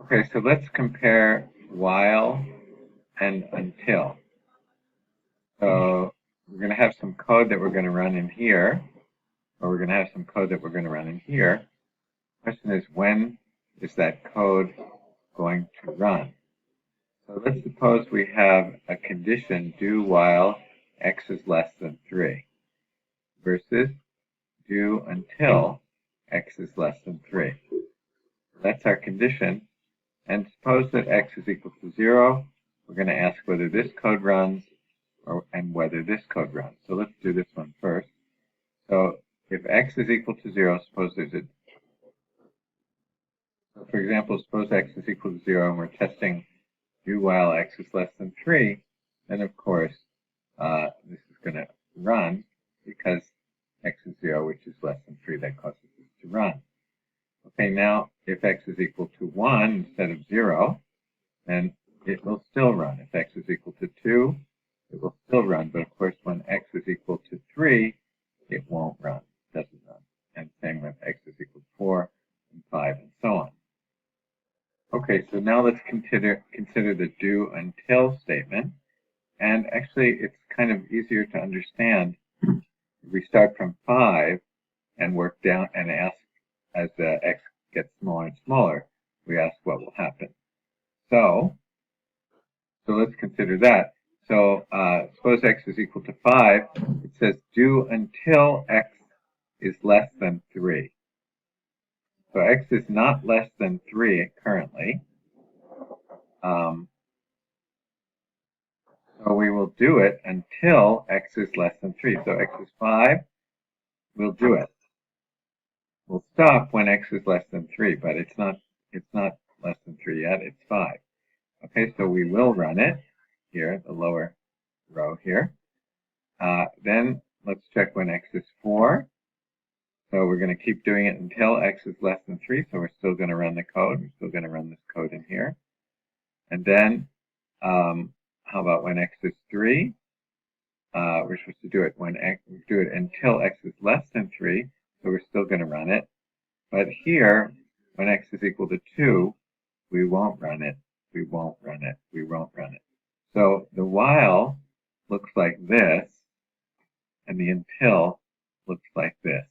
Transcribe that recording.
Okay, so let's compare while and until. So we're going to have some code that we're going to run in here, or we're going to have some code that we're going to run in here. The question is, when is that code going to run? So let's suppose we have a condition do while x is less than 3 versus do until x is less than 3. That's our condition. And suppose that x is equal to 0. We're going to ask whether this code runs and whether this code runs. So let's do this one first. So if x is equal to 0, suppose there's a... So for example, suppose x is equal to 0 and we're testing do while x is less than 3, then of course this is going to run because x is 0, which is less than 3, that causes this to run. Okay, now if x is equal to 1 instead of 0, then it will still run. If x is equal to 2, it will still run, but of course when x is equal to 3, it won't run, doesn't run. And same with x is equal to 4 and 5 and so on. Okay, so now let's consider the do until statement. And actually it's kind of easier to understand if we start from 5 and work down and ask as x gets smaller and smaller, we ask what will happen. So let's consider that. So suppose x is equal to 5. It says do until x is less than 3. So x is not less than 3 currently. So we will do it until x is less than 3. So x is 5, we'll do it. We'll stop when x is less than 3, but it's not less than 3 yet, it's 5. Okay, so we will run it here, the lower row here. Then let's check when x is 4. So we're going to keep doing it until x is less than 3, so we're still going to run the code. We're still going to run this code in here. And then, how about when x is 3? We're supposed to do it until x is less than 3, so we're still going to run it. But here, when x is equal to 2, we won't run it. We won't run it. We won't run it. So the while looks like this, and the until looks like this.